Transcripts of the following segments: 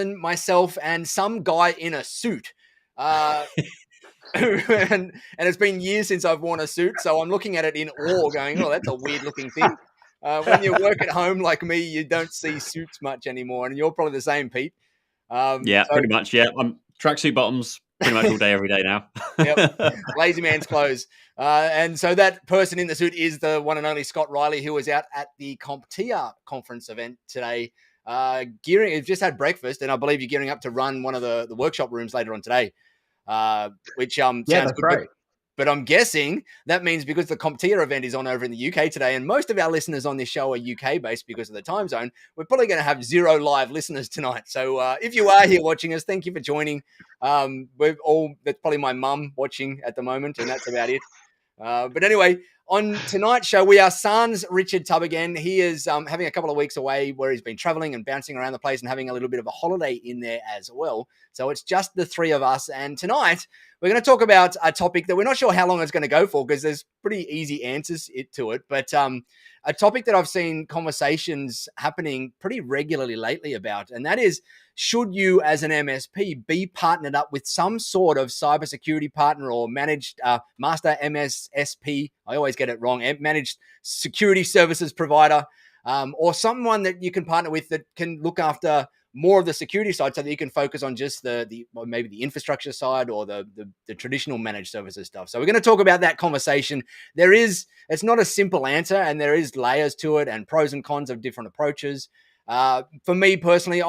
myself and some guy in a suit. And it's been years since I've worn a suit, so I'm looking at it in awe, going, "Oh, that's a weird looking thing." When you work at home like me, you don't see suits much anymore, and you're probably the same, Pete. Yeah, So, pretty much. Yeah, I'm tracksuit bottoms pretty much all day, every day now. yep, lazy man's clothes. And so that person in the suit is the one and only Scott Riley, who was out at the CompTIA conference event today. You've just had breakfast, and I believe you're gearing up to run one of the workshop rooms later on today. Which sounds that's good. right. But I'm guessing that means because the CompTIA event is on over in the UK today, and most of our listeners on this show are UK based because of the time zone, we're probably going to have 0 live listeners tonight. So if you are here watching us, thank you for joining. That's probably my mum watching at the moment, and that's about it. But anyway, on tonight's show, we are sans Richard Tubb again. He is having a couple of weeks away where he's been traveling and bouncing around the place and having a little bit of a holiday in there as well. So it's just the three of us. And tonight, we're going to talk about a topic that we're not sure how long it's going to go for because there's pretty easy answers to it. But a topic that I've seen conversations happening pretty regularly lately about, and that is, should you as an MSP be partnered up with some sort of cybersecurity partner or managed master MSSP? I always get it wrong. Managed security services provider, or someone that you can partner with that can look after more of the security side so that you can focus on just maybe the infrastructure side or the traditional managed services stuff. So we're going to talk about that conversation. It's not a simple answer, and there is layers to it and pros and cons of different approaches. For me personally,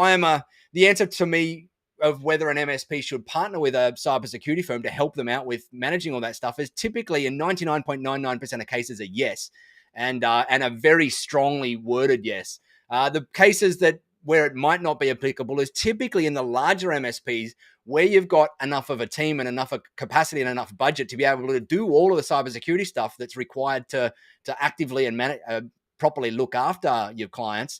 the answer to me of whether an MSP should partner with a cybersecurity firm to help them out with managing all that stuff is typically in 99.99% of cases a yes, and a very strongly worded yes. The cases where it might not be applicable is typically in the larger MSPs where you've got enough of a team and enough of capacity and enough budget to be able to do all of the cybersecurity stuff that's required to actively and properly look after your clients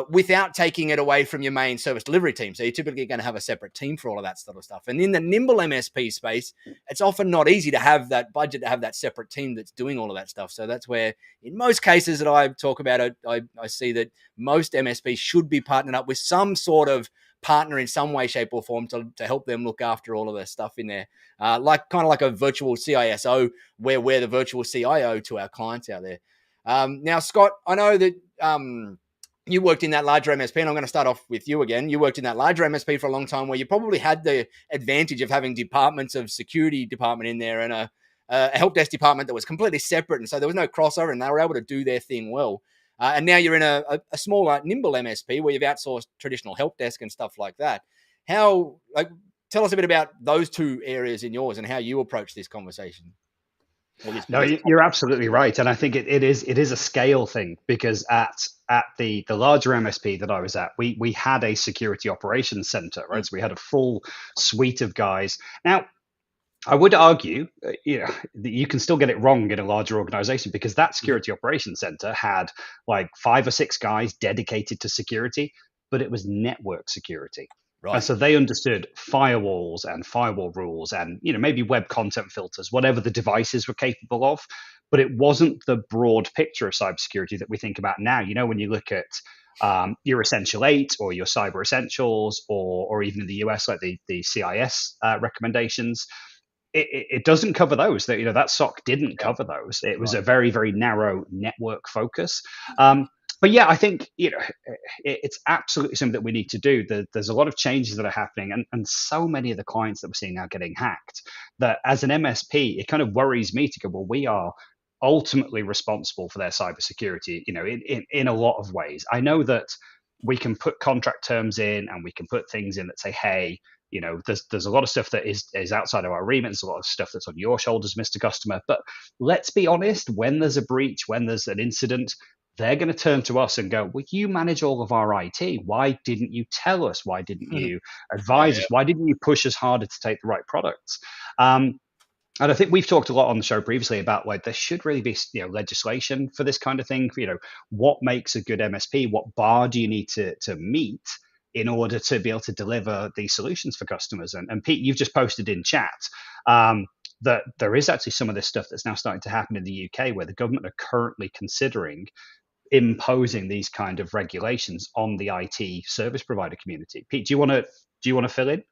without taking it away from your main service delivery team. So you're typically going to have a separate team for all of that sort of stuff. And in the nimble MSP space, it's often not easy to have that budget, to have that separate team that's doing all of that stuff. So that's where, in most cases that I talk about it, I see that most MSPs should be partnered up with some sort of partner in some way, shape, or form to help them look after all of their stuff in there. Kind of like a virtual CISO, where we're the virtual CIO to our clients out there. Now, Scott, I know that you worked in that larger MSP, and I'm going to start off with you again. You worked in that larger MSP for a long time where you probably had the advantage of having departments of security department in there and a help desk department that was completely separate. And so there was no crossover and they were able to do their thing well. And now you're in a smaller, nimble MSP where you've outsourced traditional help desk and stuff like that. Tell us a bit about those two areas in yours and how you approach this conversation. No, you're absolutely right, and I think it is a scale thing, because at the larger MSP that I was at, we had a security operations center, right? So we had a full suite of guys. Now, I would argue, that you can still get it wrong in a larger organization, because that security operations center had like 5 or 6 guys dedicated to security, but it was network security. Right. And so they understood firewalls and firewall rules and, maybe web content filters, whatever the devices were capable of. But it wasn't the broad picture of cybersecurity that we think about now. When you look at your Essential 8 or your Cyber Essentials, or even in the US, like the CIS recommendations, it doesn't cover those. That SOC didn't cover those. It was a very, very narrow network focus. But yeah, I think it's absolutely something that we need to do. There's a lot of changes that are happening, and so many of the clients that we're seeing now getting hacked, that as an MSP, it kind of worries me to go, well, we are ultimately responsible for their cybersecurity, in a lot of ways. I know that we can put contract terms in and we can put things in that say, hey, there's a lot of stuff that is outside of our remit. There's a lot of stuff that's on your shoulders, Mr. Customer. But let's be honest, when there's a breach, when there's an incident, they're going to turn to us and go, well, you manage all of our IT. Why didn't you tell us? Why didn't you advise us? Why didn't you push us harder to take the right products? And I think we've talked a lot on the show previously about there should really be legislation for this kind of thing. What makes a good MSP? What bar do you need to meet in order to be able to deliver these solutions for customers? And Pete, you've just posted in chat that there is actually some of this stuff that's now starting to happen in the UK, where the government are currently considering imposing these kind of regulations on the IT service provider community. Pete, do you want to fill in?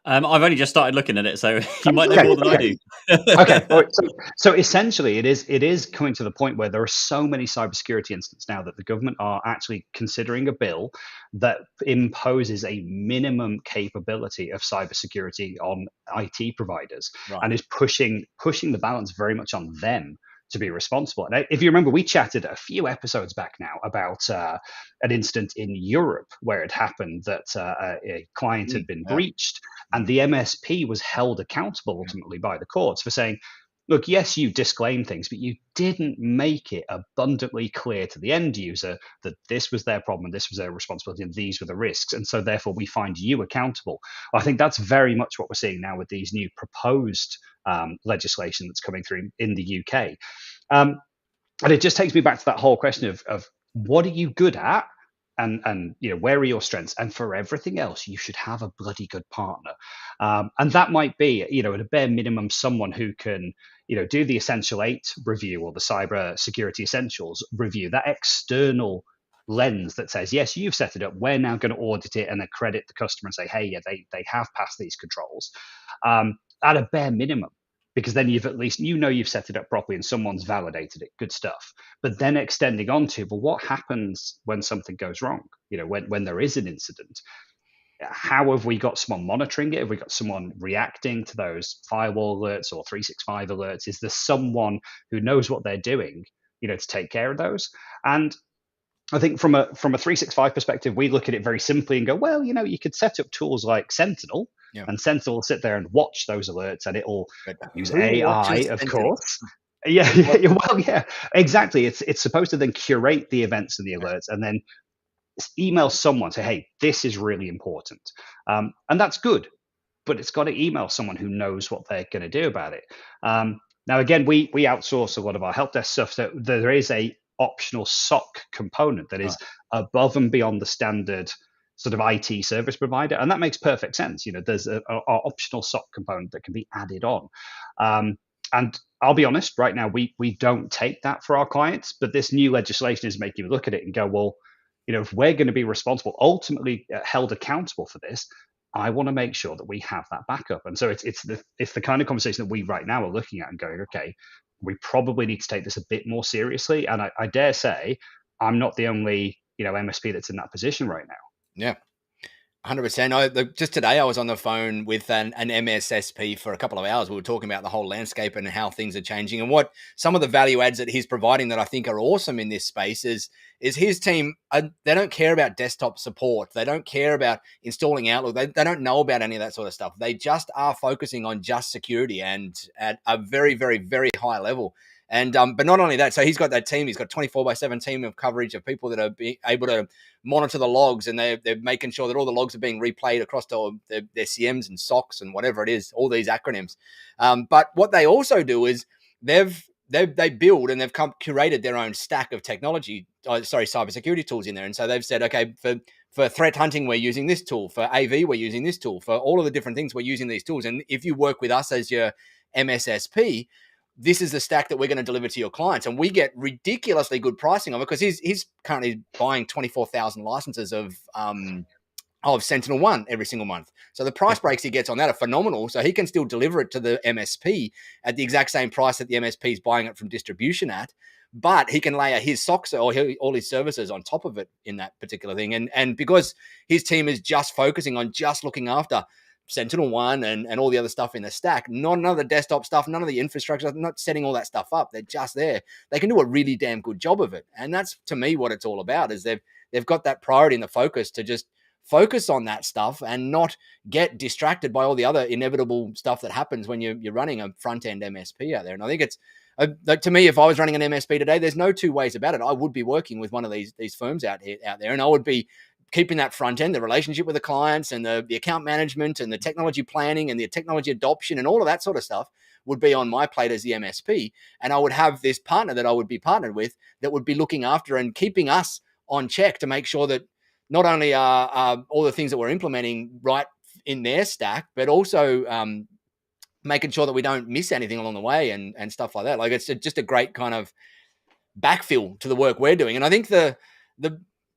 I've only just started looking at it, so you might know Okay, more than I okay. do. Okay, all right. So essentially, it is coming to the point where there are so many cybersecurity incidents now that the government are actually considering a bill that imposes a minimum capability of cybersecurity on IT providers, Right. and is pushing the balance very much on them to be responsible. And if you remember, we chatted a few episodes back now about an incident in Europe where it happened that a client had been Yeah. breached, and the MSP was held accountable ultimately by the courts for saying, look, yes, you disclaimed things, but you didn't make it abundantly clear to the end user that this was their problem and this was their responsibility and these were the risks. And so therefore we find you accountable. I think that's very much what we're seeing now with these new proposed legislation that's coming through in the UK. And it just takes me back to that whole question of what are you good at? And where are your strengths? And for everything else, you should have a bloody good partner. And that might be, at a bare minimum, someone who can, do the Essential 8 review or the Cyber Security Essentials review, that external lens that says, yes, you've set it up. We're now going to audit it and accredit the customer and say, hey, yeah, they have passed these controls at a bare minimum. Because then you've at least, you've set it up properly and someone's validated it. Good stuff. But then extending on to, well, what happens when something goes wrong? When there is an incident, how have we got someone monitoring it? Have we got someone reacting to those firewall alerts or 365 alerts? Is there someone who knows what they're doing, to take care of those? And I think from a 365 perspective, we look at it very simply and go, well, you could set up tools like Sentinel, and Sentinel will sit there and watch those alerts, and it'll use AI, of course. Yeah, well, yeah, exactly. It's supposed to then curate the events and the alerts, and then email someone, say, hey, this is really important, and that's good. But it's got to email someone who knows what they're going to do about it. Now, again, we outsource a lot of our help desk stuff. So there is a optional SOC component that is above and beyond the standard sort of IT service provider, and that makes perfect sense. There's a optional SOC component that can be added on, and I'll be honest, right now we don't take that for our clients, but this new legislation is making me look at it and go, well, if we're going to be responsible, ultimately held accountable for this, I want to make sure that we have that backup. And so it's the kind of conversation that we right now are looking at and going, okay, we probably need to take this a bit more seriously. And I dare say I'm not the only, MSP that's in that position right now. Yeah. 100%. Just today, I was on the phone with an MSSP for a couple of hours. We were talking about the whole landscape and how things are changing, and what some of the value adds that he's providing that I think are awesome in this space is his team. They don't care about desktop support. They don't care about installing Outlook. They don't know about any of that sort of stuff. They just are focusing on just security, and at a very, very, very high level. And but not only that, so he's got that team. He's got 24/7 team of coverage of people that are able to monitor the logs, and they're making sure that all the logs are being replayed across to their CMs and SOCs and whatever it is, all these acronyms. But what they also do is they build and they've curated their own stack of technology, cybersecurity tools in there. And so they've said, okay, for threat hunting, we're using this tool. For AV, we're using this tool. For all of the different things, we're using these tools. And if you work with us as your MSSP, this is the stack that we're going to deliver to your clients. And we get ridiculously good pricing on it because he's currently buying 24,000 licenses of Sentinel-1 every single month. So the price breaks he gets on that are phenomenal. So he can still deliver it to the MSP at the exact same price that the MSP is buying it from distribution at, but he can layer his SOCs or all his services on top of it in that particular thing. And because his team is just focusing on just looking after Sentinel-1 and all the other stuff in the stack, none of the desktop stuff, none of the infrastructure, not setting all that stuff up. They're just there. They can do a really damn good job of it. And that's, to me, what it's all about is they've got that priority and the focus to just focus on that stuff and not get distracted by all the other inevitable stuff that happens when you're running a front-end MSP out there. And I think it's, to me, if I was running an MSP today, there's no two ways about it. I would be working with one of these firms out there, and I would be keeping that front end, the relationship with the clients and the account management and the technology planning and the technology adoption and all of that sort of stuff would be on my plate as the MSP. And I would have this partner that I would be partnered with that would be looking after and keeping us on check to make sure that not only are all the things that we're implementing right in their stack, but also making sure that we don't miss anything along the way and stuff like that. Like, it's just a great kind of backfill to the work we're doing. And I think the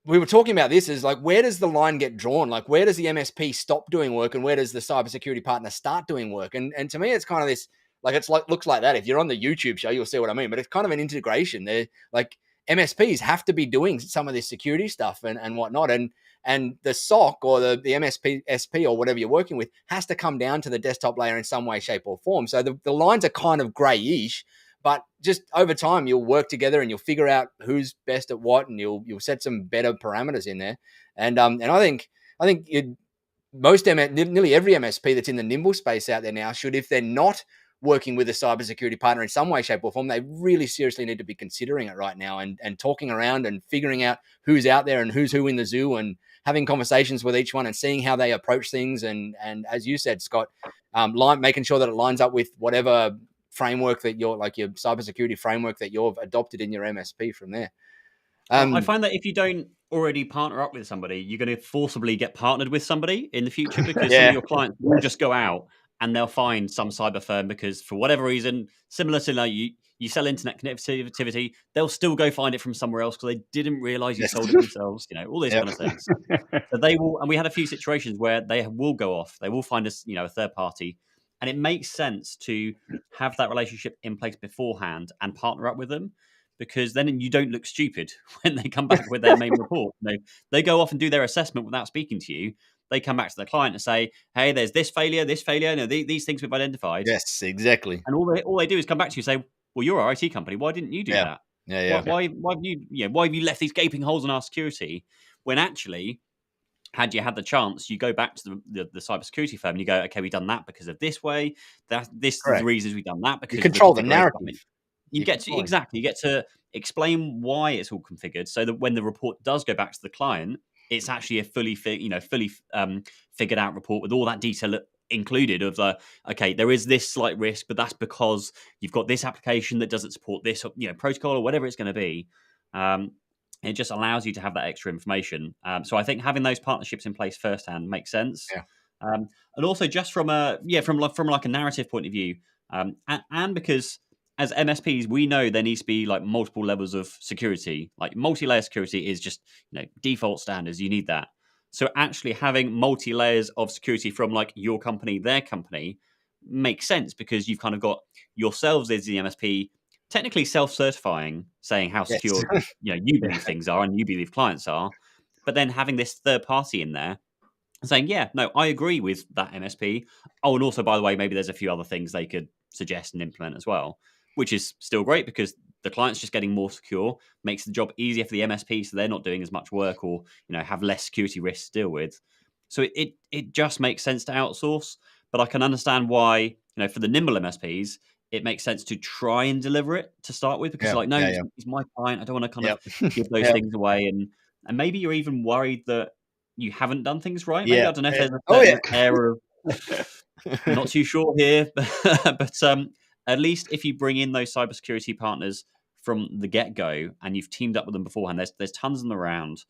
we were talking about this is like, where does the line get drawn? Like, where does the MSP stop doing work and where does the cybersecurity partner start doing work? And to me, it's kind of this, like, it's like, looks like that. If you're on the YouTube show, you'll see what I mean, but it's kind of an integration. They're like, MSPs have to be doing some of this security stuff and whatnot. And the SOC or the MSP, SP or whatever you're working with has to come down to the desktop layer in some way, shape or form. So the lines are kind of grayish, but just over time, you'll work together and you'll figure out who's best at what, and you'll set some better parameters in there. And I think nearly every MSP that's in the nimble space out there now should, if they're not working with a cybersecurity partner in some way, shape or form, they really seriously need to be considering it right now and talking around and figuring out who's out there and who's who in the zoo and having conversations with each one and seeing how they approach things. And as you said, Scott, making sure that it lines up with whatever framework that your cybersecurity framework that you've adopted in your MSP from there. I find that if you don't already partner up with somebody, you're going to forcibly get partnered with somebody in the future because some of your clients will just go out and they'll find some cyber firm because for whatever reason, similar to like you sell internet connectivity, they'll still go find it from somewhere else because they didn't realize you sold it themselves, all these kind of things. So they will, and we had a few situations where they will go off, they will find us, a third party. And it makes sense to have that relationship in place beforehand and partner up with them, because then you don't look stupid when they come back with their main report. They go off and do their assessment without speaking to you. They come back to the client and say, hey, there's this failure, these things we've identified. Yes, exactly. And all they do is come back to you and say, well, you're our IT company. Why didn't you do that? Yeah. Why have you left these gaping holes in our security when actually, had you had the chance, you go back to the cybersecurity firm and you go, okay, we've done that because of this way. This is the reasons we've done that. Because you control the narrative. You get to explain why it's all configured, so that when the report does go back to the client, it's actually a fully figured out report with all that detail included of okay, there is this slight risk, but that's because you've got this application that doesn't support this protocol or whatever it's going to be. It just allows you to have that extra information. So I think having those partnerships in place firsthand makes sense. And also just from a narrative point of view, and because as MSPs, we know there needs to be like multiple levels of security. Like multi-layer security is just default standards. You need that. So actually having multi-layers of security from like your company, their company, makes sense because you've kind of got yourselves as the MSP technically self-certifying, saying how secure you believe things are and you believe clients are, but then having this third party in there saying, yeah, no, I agree with that MSP. Oh, and also, by the way, maybe there's a few other things they could suggest and implement as well, which is still great because the client's just getting more secure, makes the job easier for the MSP, so they're not doing as much work or have less security risks to deal with. So it just makes sense to outsource, but I can understand why for the nimble MSPs, it makes sense to try and deliver it to start with because he's my client. I don't want to kind of give those things away. And maybe you're even worried that you haven't done things right. Maybe, I don't know if there's an error of not too sure here, but at least if you bring in those cybersecurity partners from the get-go and you've teamed up with them beforehand, there's tons of them around.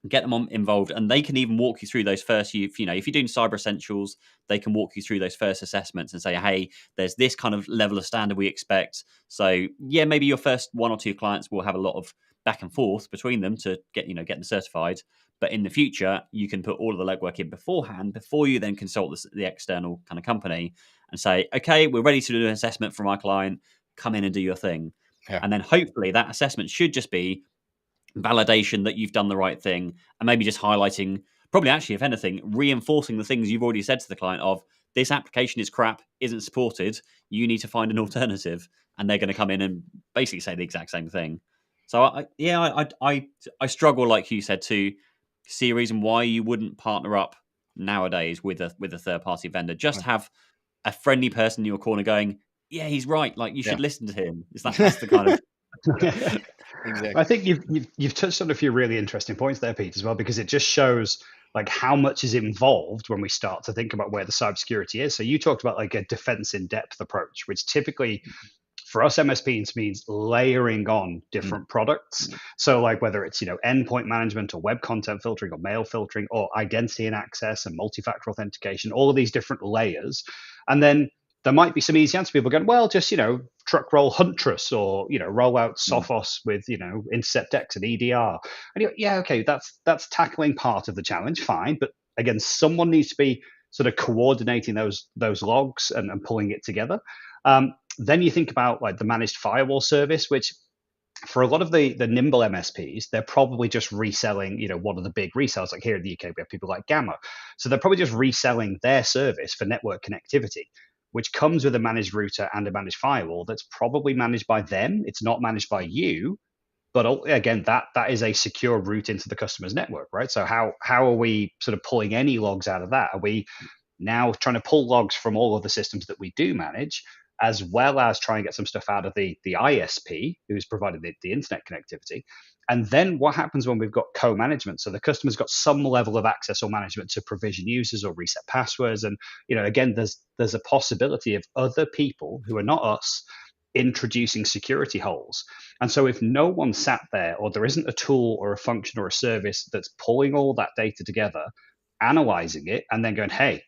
Get them involved, and they can even walk you through those first. If you're doing cyber essentials, they can walk you through those first assessments and say, "Hey, there's this kind of level of standard we expect." So, maybe your first one or two clients will have a lot of back and forth between them to get them certified. But in the future, you can put all of the legwork in beforehand before you then consult the external kind of company and say, "Okay, we're ready to do an assessment from our client. Come in and do your thing." And then hopefully that assessment should just be validation that you've done the right thing, and maybe just highlighting, probably actually, if anything, reinforcing the things you've already said to the client of, this application is crap, isn't supported, you need to find an alternative, and they're going to come in and basically say the exact same thing. So I struggle, like you said, to see a reason why you wouldn't partner up nowadays with a third party vendor. Just have a friendly person in your corner going, yeah, he's right, like you should listen to him. That's the kind of Exactly. I think you've touched on a few really interesting points there, Pete, as well, because it just shows like how much is involved when we start to think about where the cybersecurity is. So you talked about like a defense in depth approach, which typically for us MSPs means layering on different products. So like whether it's endpoint management or web content filtering or mail filtering or identity and access and multi-factor authentication, all of these different layers, and then there might be some easy answers. People going, well, just, truck roll Huntress, or, roll out Sophos with, Intercept X and EDR. And yeah, okay, that's tackling part of the challenge, fine. But again, someone needs to be sort of coordinating those logs and pulling it together. Then you think about like the managed firewall service, which for a lot of the nimble MSPs, they're probably just reselling, one of the big resellers. Like here in the UK, we have people like Gamma. So they're probably just reselling their service for network connectivity, which comes with a managed router and a managed firewall that's probably managed by them. It's not managed by you. But again, that is a secure route into the customer's network, right? So how are we sort of pulling any logs out of that? Are we now trying to pull logs from all of the systems that we do manage, as well as try and get some stuff out of the ISP who's provided the internet connectivity? And then what happens when we've got co-management? So the customer's got some level of access or management to provision users or reset passwords. And again, there's a possibility of other people who are not us introducing security holes. And so if no one sat there, or there isn't a tool or a function or a service that's pulling all that data together, analyzing it, and then going, hey,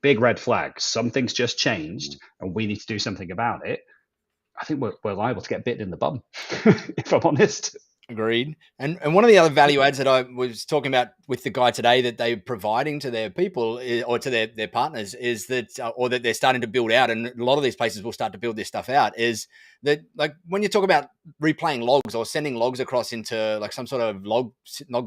big red flag, something's just changed and we need to do something about it, I think we're liable to get bitten in the bum, if I'm honest. Agreed. And one of the other value adds that I was talking about with the guy today that they're providing to their people or to their partners is that, or that they're starting to build out, and a lot of these places will start to build this stuff out, is that like when you talk about replaying logs or sending logs across into like some sort of log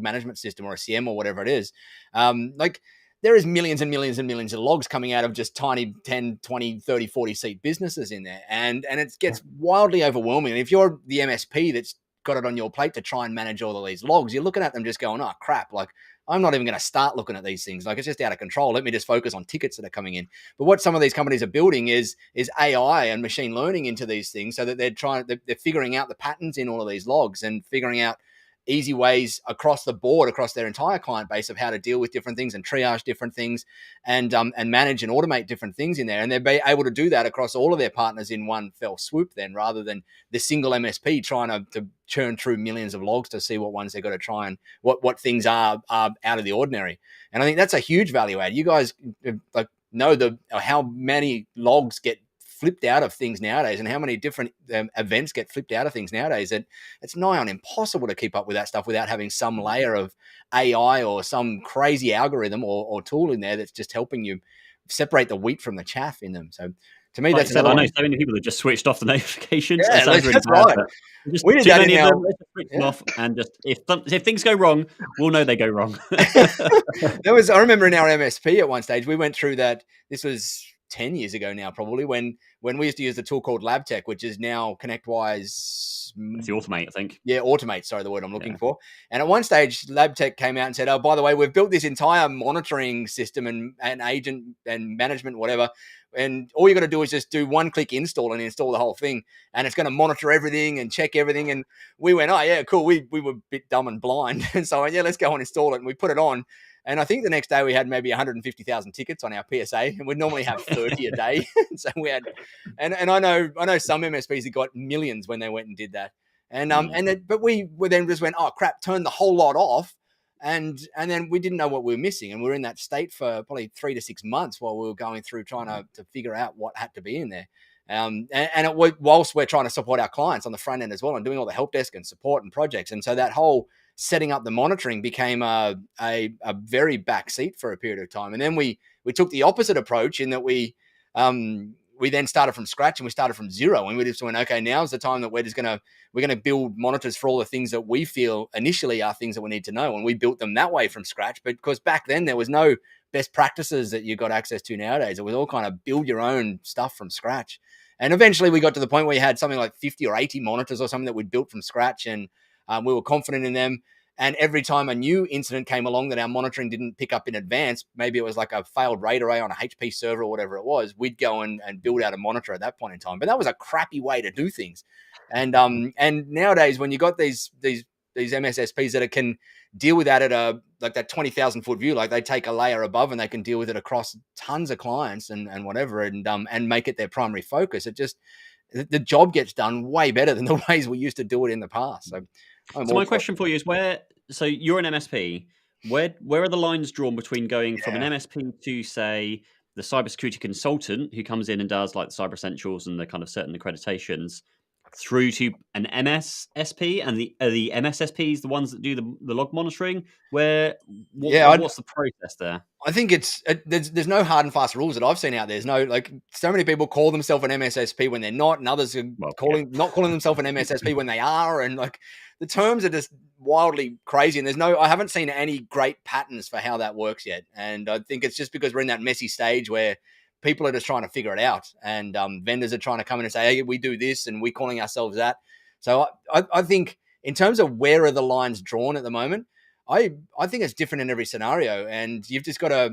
management system or a CM or whatever it is, like there is millions and millions and millions of logs coming out of just tiny 10, 20, 30, 40 seat businesses in there. And it gets wildly overwhelming. And if you're the MSP that's got it on your plate to try and manage all of these logs, you're looking at them just going, oh crap, like I'm not even going to start looking at these things. Like it's just out of control. Let me just focus on tickets that are coming in. But what some of these companies are building is AI and machine learning into these things, so that they're figuring out the patterns in all of these logs and figuring out easy ways across the board, across their entire client base, of how to deal with different things and triage different things and manage and automate different things in there. And they're able to do that across all of their partners in one fell swoop then, rather than the single MSP trying to churn through millions of logs to see what ones they've got to try and what things are out of the ordinary. And I think that's a huge value add. You guys like know how many logs get flipped out of things nowadays, and how many different events get flipped out of things nowadays, that it's nigh on impossible to keep up with that stuff without having some layer of AI or some crazy algorithm or tool in there that's just helping you separate the wheat from the chaff in them. So to me, that's I know so many people that just switched off the notifications. Yeah, that's right. Just we did too that many in of our... them. Let's just switch them off, and just if things go wrong, we'll know they go wrong. I remember in our MSP at one stage, we went through that. This was 10 years ago now, probably, when we used to use the tool called LabTech, which is now ConnectWise. It's the Automate, I think. Yeah, Automate. Sorry, the word I'm looking for. And at one stage, LabTech came out and said, oh, by the way, we've built this entire monitoring system and agent and management, whatever. And all you got to do is just do one-click install and install the whole thing. And it's going to monitor everything and check everything. And we went, oh, yeah, cool. We were a bit dumb and blind. And so, yeah, let's go and install it. And we put it on. And I think the next day we had maybe 150,000 tickets on our PSA, and we'd normally have 30 a day. So we had, and I know some MSPs that got millions when they went and did that. But we then just went, oh crap, turn the whole lot off. And then we didn't know what we were missing. And we were in that state for probably 3 to 6 months while we were going through trying to figure out what had to be in there. Whilst we're trying to support our clients on the front end as well, and doing all the help desk and support and projects. And so that whole setting up the monitoring became a very back seat for a period of time. And then we took the opposite approach in that we then started from scratch, and we started from zero, and we just went, okay, now's the time that we're going to build monitors for all the things that we feel initially are things that we need to know. And we built them that way from scratch, but because back then there was no best practices that you got access to nowadays. It was all kind of build your own stuff from scratch. And eventually we got to the point where you had something like 50 or 80 monitors or something that we'd built from scratch, and we were confident in them. And every time a new incident came along that our monitoring didn't pick up in advance, maybe it was like a failed RAID array on a HP server or whatever it was, we'd go and build out a monitor at that point in time. But that was a crappy way to do things. And nowadays, when you got these MSSPs that can deal with that at like that 20,000 foot view, like they take a layer above and they can deal with it across tons of clients and whatever, and make it their primary focus. It just, the job gets done way better than the ways we used to do it in the past. So my question for you is so you're an MSP, where are the lines drawn between going from an MSP to, say, the cybersecurity consultant who comes in and does like the Cyber Essentials and the kind of certain accreditations through to an MSSP, and the MSSPs the ones that do the log monitoring? What's the process there? I think there's no hard and fast rules that I've seen out there. There's no, like, so many people call themselves an MSSP when they're not, and others are not calling themselves an MSSP when they are, and like the terms are just wildly crazy. And I haven't seen any great patterns for how that works yet. And I think it's just because we're in that messy stage where people are just trying to figure it out, and vendors are trying to come in and say, hey, we do this, and we're calling ourselves that. So I think in terms of where are the lines drawn at the moment, I think it's different in every scenario, and you've just got to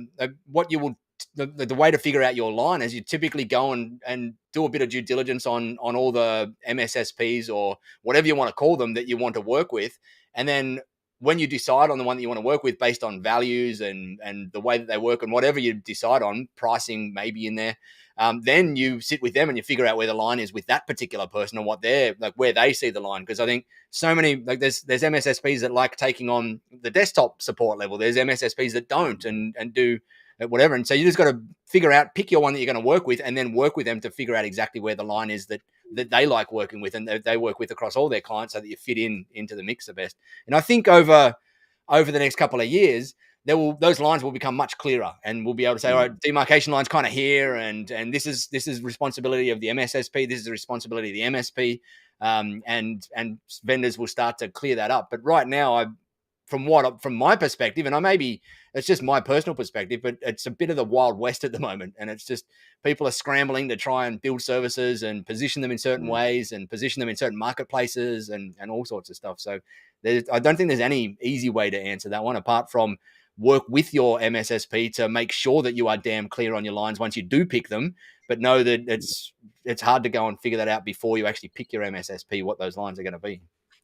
the way to figure out your line is you typically go and do a bit of due diligence on all the MSSPs or whatever you want to call them that you want to work with, and then when you decide on the one that you want to work with based on values and the way that they work and whatever you decide on, pricing maybe in there, then you sit with them and you figure out where the line is with that particular person and what they're like, where they see the line. Because I think so many, like there's MSSPs that like taking on the desktop support level. There's MSSPs that don't and do whatever. And so you just got to figure out, pick your one that you're going to work with, and then work with them to figure out exactly where the line is that they like working with and they work with across all their clients, so that you fit into the mix the best. And I think over the next couple of years, those lines will become much clearer, and we'll be able to say, all right, demarcation lines kind of here, and this is responsibility of the MSSP, this is the responsibility of the MSP, and vendors will start to clear that up. But right now, from my perspective, and it's just my personal perspective, but it's a bit of the Wild West at the moment, and it's just people are scrambling to try and build services and position them in certain ways and position them in certain marketplaces and all sorts of stuff. So I don't think there's any easy way to answer that one, apart from work with your MSSP to make sure that you are damn clear on your lines once you do pick them, but know that it's hard to go and figure that out before you actually pick your MSSP, what those lines are going to be.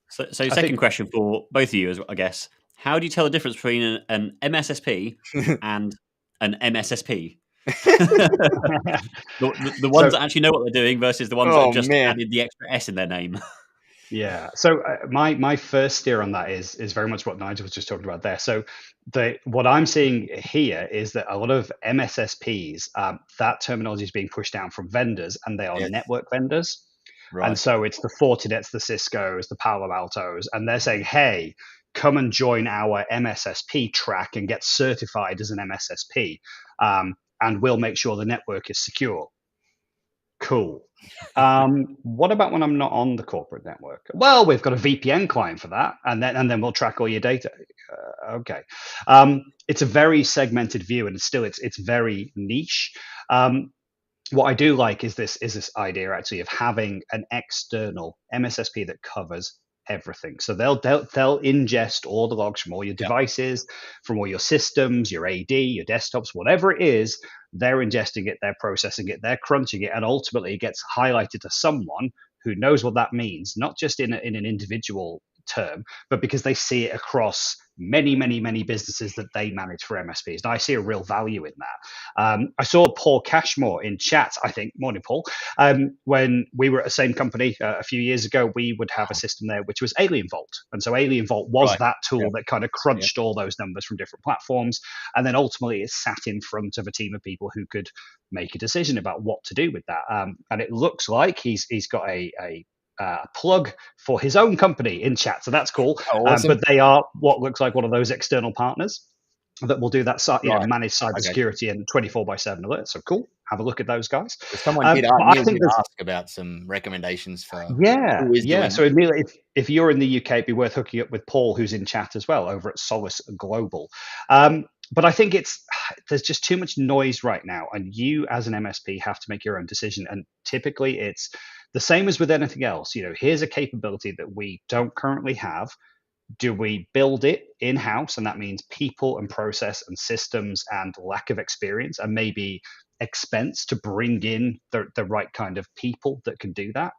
So second question for both of you, I guess. How do you tell the difference between an MSSP and an MSSP? the ones that actually know what they're doing versus the ones that have just added the extra S in their name. Yeah. So my first steer on that is very much what Nigel was just talking about there. So what I'm seeing here is that a lot of MSSPs, that terminology is being pushed down from vendors, and they are network vendors. Right. And so it's the Fortinets, the Ciscos, the Palo Altos, and they're saying, hey, come and join our MSSP track and get certified as an MSSP, and we'll make sure the network is secure. Cool. What about when I'm not on the corporate network? Well, we've got a VPN client for that, and then we'll track all your data. Okay. It's a very segmented view, and it's very niche. What I do like is this idea actually of having an external MSSP that covers everything. So they'll ingest all the logs from all your devices, from all your systems, your AD, your desktops, whatever it is. They're ingesting it, they're processing it, they're crunching it, and ultimately it gets highlighted to someone who knows what that means, not just in an individual term, but because they see it across many, many, many businesses that they manage for MSPs. And I see a real value in that. I saw Paul Cashmore in chat, I think, morning Paul, when we were at the same company a few years ago, we would have a system there which was Alien Vault. And so Alien Vault was that tool that kind of crunched all those numbers from different platforms. And then ultimately it sat in front of a team of people who could make a decision about what to do with that. And it looks like he's got a plug for his own company in chat, so that's cool. Awesome. But they are what looks like one of those external partners that will do that, manage cybersecurity and 24/7 alerts. So cool. Have a look at those guys. Someone did ask about some recommendations for who is doing So Emil, if you're in the UK, it'd be worth hooking up with Paul, who's in chat as well over at Solace Global. But I think there's just too much noise right now, and you as an MSP have to make your own decision. And typically it's the same as with anything else. Here's a capability that we don't currently have. Do we build it in-house? And that means people and process and systems and lack of experience and maybe expense to bring in the right kind of people that can do that.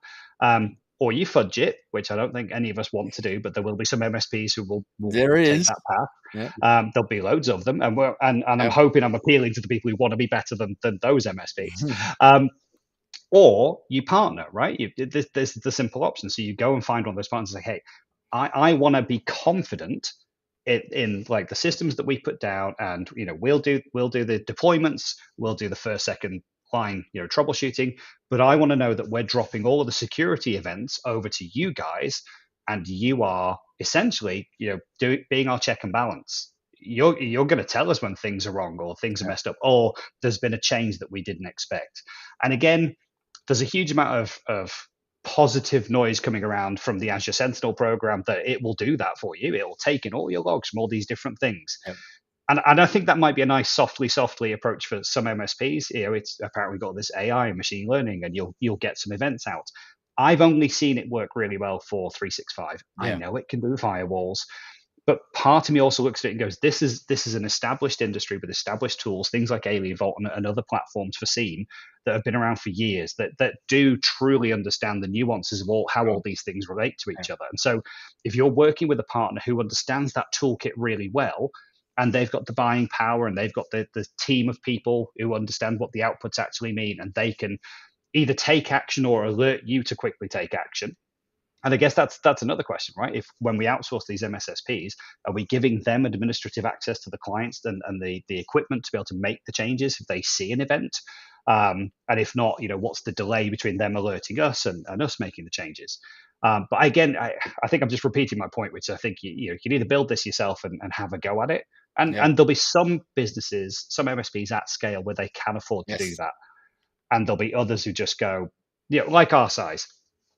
Or you fudge it, which I don't think any of us want to do, but there will be some MSPs who will take that path. Yeah. There'll be loads of them. And I'm hoping I'm appealing to the people who want to be better than those MSPs. Or you partner, right? There's the simple option. So you go and find one of those partners and say, hey, I want to be confident in like the systems that we put down, and we'll do the deployments, we'll do the first, second line troubleshooting, but I want to know that we're dropping all of the security events over to you guys, and you are essentially being our check and balance. You're going to tell us when things are wrong or things are messed up or there's been a change that we didn't expect. And again, there's a huge amount of positive noise coming around from the Azure Sentinel program that it will do that for you. It will take in all your logs from all these different things. Yep. And I think that might be a nice softly approach for some MSPs. It's apparently got this AI and machine learning, and you'll get some events out. I've only seen it work really well for 365. Yeah. I know it can do firewalls, but part of me also looks at it and goes, this is an established industry with established tools, things like Alien Vault and other platforms for SIEM that have been around for years, that do truly understand the nuances of how all these things relate to each other. And so if you're working with a partner who understands that toolkit really well, and they've got the buying power, and they've got the team of people who understand what the outputs actually mean, and they can either take action or alert you to quickly take action. And I guess that's another question, right? If when we outsource these MSSPs, are we giving them administrative access to the clients and the equipment to be able to make the changes if they see an event? And if not, what's the delay between them alerting us and us making the changes? But again, I think I'm just repeating my point, which I think you can either build this yourself and have a go at it. And there'll be some businesses, some MSPs at scale where they can afford to do that. And there'll be others who just go, like our size,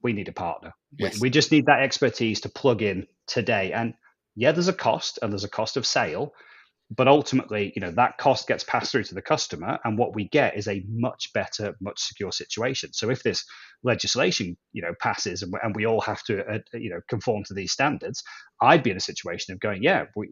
we need a partner. Yes. We just need that expertise to plug in today. And there's a cost, and there's a cost of sale, but ultimately, that cost gets passed through to the customer, and what we get is a much better, much secure situation. So if this legislation, passes and we all have to, conform to these standards, I'd be in a situation of going,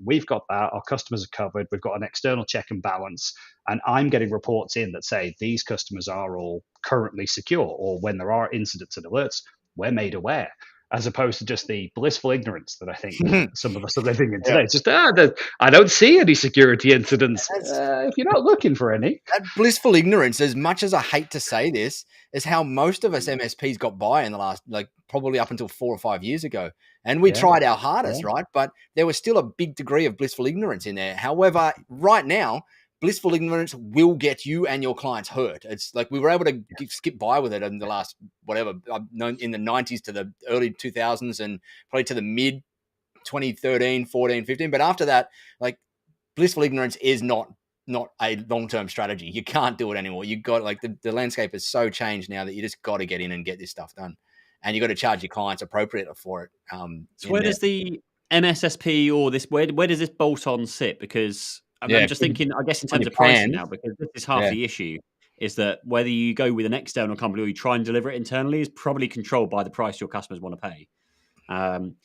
we've got that. Our customers are covered. We've got an external check and balance, and I'm getting reports in that say these customers are all currently secure, or when there are incidents and alerts, we're made aware. As opposed to just the blissful ignorance that I think some of us are living in today. It's just, I don't see any security incidents if you're not looking for any. That blissful ignorance, as much as I hate to say this, is how most of us MSPs got by in the last, probably up until 4 or 5 years ago. And we tried our hardest, right? But there was still a big degree of blissful ignorance in there. However, right now, blissful ignorance will get you and your clients hurt. It's like we were able to skip by with it in the last, in the 90s to the early 2000s and probably to the mid 2013, 14, 15. But after that, blissful ignorance is not a long-term strategy. You can't do it anymore. You got the landscape is so changed now that you just got to get in and get this stuff done. And you got to charge your clients appropriately for it. So where does the MSSP or this, where does this bolt-on sit? Because I'm just thinking, I guess, in terms of pricing now, because this is half the issue, is that whether you go with an external company or you try and deliver it internally is probably controlled by the price your customers want to pay. And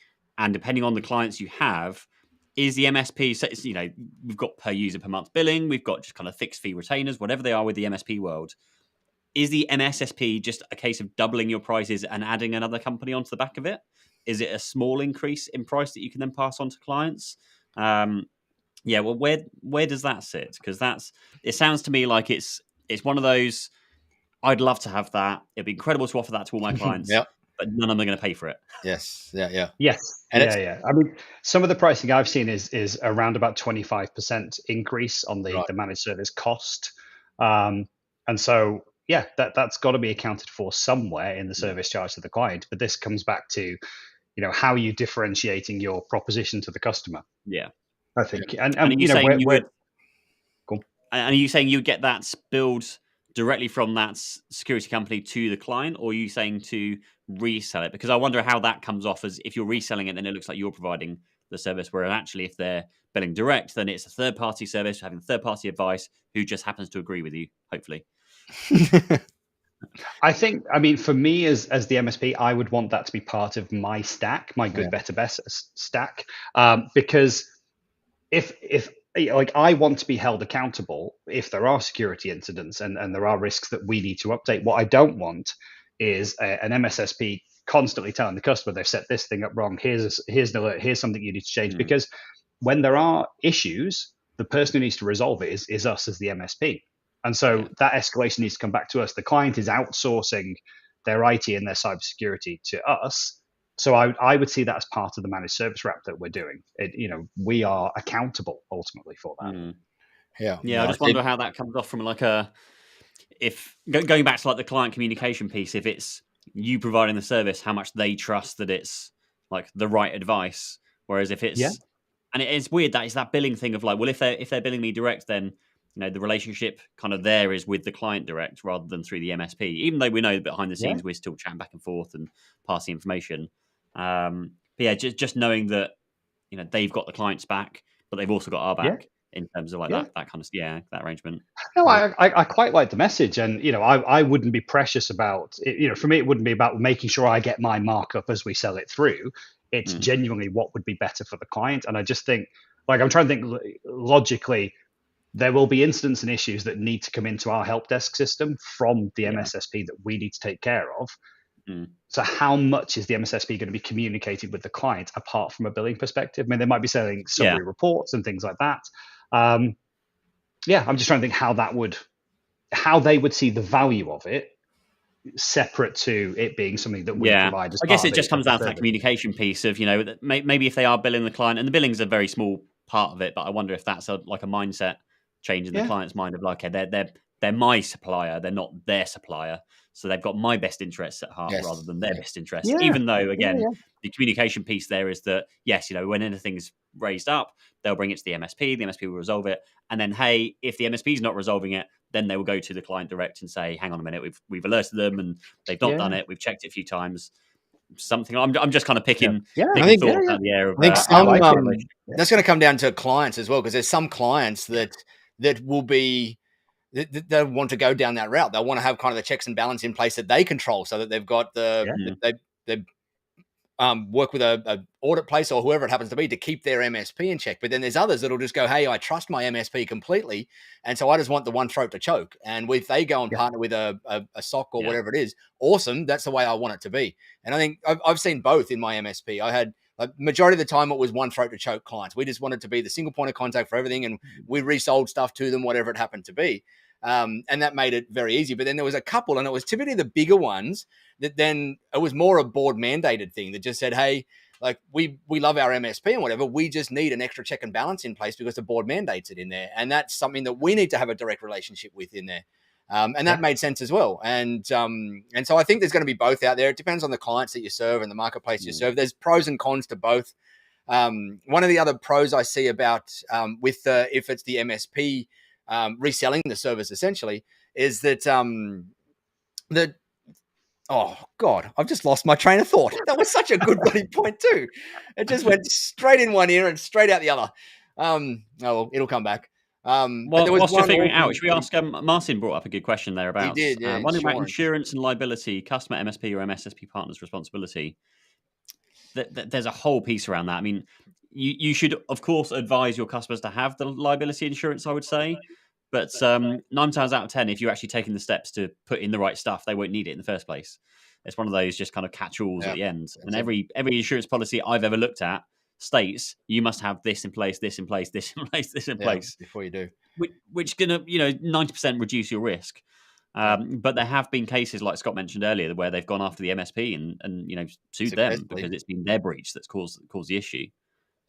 depending on the clients you have, is the MSP, we've got per user per month billing, we've got just kind of fixed fee retainers, whatever they are with the MSP world. Is the MSSP just a case of doubling your prices and adding another company onto the back of it? Is it a small increase in price that you can then pass on to clients? Well, where does that sit? Because it sounds to me like it's one of those, I'd love to have that. It'd be incredible to offer that to all my clients, but none of them are going to pay for it. Yes. Yes. And I mean, some of the pricing I've seen is around about 25% increase on the managed service cost. And so, that's got to be accounted for somewhere in the service charge to the client. But this comes back to, how are you differentiating your proposition to the customer? Yeah. I think, and are you saying are you saying you get that billed directly from that security company to the client, or are you saying to resell it? Because I wonder how that comes off, as if you're reselling it, then it looks like you're providing the service. Whereas actually, if they're billing direct, then it's a third-party service having third-party advice who just happens to agree with you. Hopefully. I think, for me as the MSP, I would want that to be part of my stack, my good, better, best stack, because if I want to be held accountable if there are security incidents and there are risks that we need to update. What I don't want is an MSSP constantly telling the customer they've set this thing up wrong. Here's an alert. Here's something you need to change. Because when there are issues, the person who needs to resolve it is us as the MSP. And so that escalation needs to come back to us. The client is outsourcing their IT and their cybersecurity to us. So I would see that as part of the managed service wrap that we're doing. We are accountable ultimately for that. Yeah. Yeah, I just wonder how that comes off from like going back to like the client communication piece, if it's you providing the service, how much they trust that it's like the right advice. Whereas if it's, and it's weird that it's that billing thing of like, well, if they're billing me direct, then the relationship kind of there is with the client direct rather than through the MSP. Even though we know that behind the scenes we're still chatting back and forth and passing information. But yeah, just knowing that they've got the clients back, but they've also got our back in terms of like that kind of that arrangement. No, I quite like the message, and I wouldn't be precious about it. For me, it wouldn't be about making sure I get my markup as we sell it through. It's genuinely what would be better for the client, and I just think, like, I'm trying to think logically. There will be incidents and issues that need to come into our help desk system from the MSSP that we need to take care of. So how much is the MSSP going to be communicated with the client apart from a billing perspective? I mean, they might be selling summary reports and things like that. I'm just trying to think how they would see the value of it, separate to it being something that we provide as I guess it just comes down to that communication piece of, maybe if they are billing the client, and the billing's a very small part of it, but I wonder if that's like a mindset change in the client's mind of like, okay, they're my supplier, they're not their supplier. So they've got my best interests at heart rather than their best interests. Even though, again, the communication piece there is that, yes, when anything's raised up, they'll bring it to the MSP will resolve it. And then, hey, if the MSP is not resolving it, then they will go to the client direct and say, hang on a minute, we've alerted them and they've not done it. We've checked it a few times. Something I'm just kind of picking thoughts out of the air. I think that's going to come down to clients as well, because there's some clients that will be, they want to go down that route. They'll want to have kind of the checks and balance in place that they control, so that they've got they work with a audit place or whoever it happens to be to keep their MSP in check. But then there's others that'll just go, hey, I trust my MSP completely, and so I just want the one throat to choke. And if they go and partner with a SOC or whatever it is, awesome. That's the way I want it to be. And I think I've seen both in my MSP. I had majority of the time it was one throat to choke clients. We just wanted to be the single point of contact for everything, and we resold stuff to them, whatever it happened to be. And that made it very easy. But then there was a couple, and it was typically the bigger ones that then it was more a board mandated thing that just said, hey, like we love our MSP and whatever, we just need an extra check and balance in place because the board mandates it in there. And that's something that we need to have a direct relationship with in there. And that made sense as well. And so I think there's going to be both out there. It depends on the clients that you serve and the marketplace you serve. There's pros and cons to both. One of the other pros I see about if it's the MSP reselling the service essentially is that oh God, I've just lost my train of thought. That was such a good bloody point too. It just went straight in one ear and straight out the other. Well, it'll come back. Whilst you're figuring it out, should we ask? Martin brought up a good question there about he did, wondering about insurance and liability, customer MSP or MSSP partners' responsibility. There's a whole piece around that. I mean, you should of course advise your customers to have the liability insurance, I would say. But 9 times out of 10, if you're actually taking the steps to put in the right stuff, they won't need it in the first place. It's one of those just kind of catch-alls at the end. And every insurance policy I've ever looked at states you must have this in place, this in place, this in place, this in place before you do, which gonna 90% reduce your risk. But there have been cases like Scott mentioned earlier where they've gone after the MSP and sued them because it's been their breach that's caused the issue.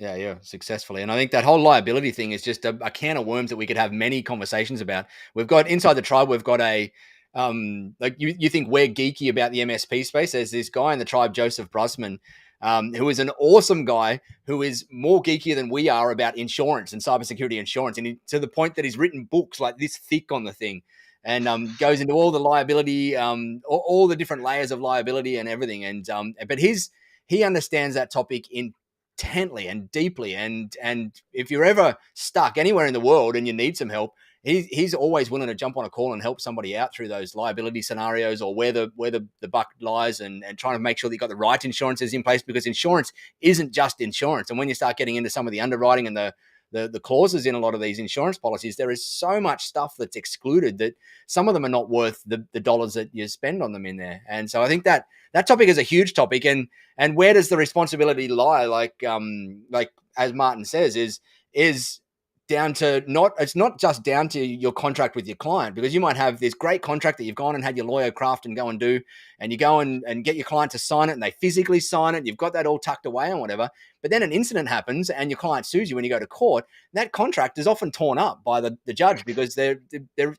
Yeah, successfully. And I think that whole liability thing is just a can of worms that we could have many conversations about. We've got inside the tribe, we've got a like you think we're geeky about the MSP space. There's this guy in the tribe, Joseph Brusman, who is an awesome guy who is more geekier than we are about insurance and cybersecurity insurance, and to the point that he's written books like this thick on the thing, and goes into all the liability, all the different layers of liability and everything. And but he understands that topic intently and deeply, and if you're ever stuck anywhere in the world and you need some help, he's always willing to jump on a call and help somebody out through those liability scenarios or where the buck lies, and trying to make sure that you got the right insurances in place, because insurance isn't just insurance. And when you start getting into some of the underwriting and the clauses in a lot of these insurance policies, there is so much stuff that's excluded that some of them are not worth the dollars that you spend on them in there. And so I think that topic is a huge topic. And where does the responsibility lie? Like as Martin says, is down to it's not just down to your contract with your client, because you might have this great contract that you've gone and had your lawyer craft and go and do, and you go and get your client to sign it, and they physically sign it, and you've got that all tucked away and whatever. But then an incident happens and your client sues you when you go to court. That contract is often torn up by the judge, because they're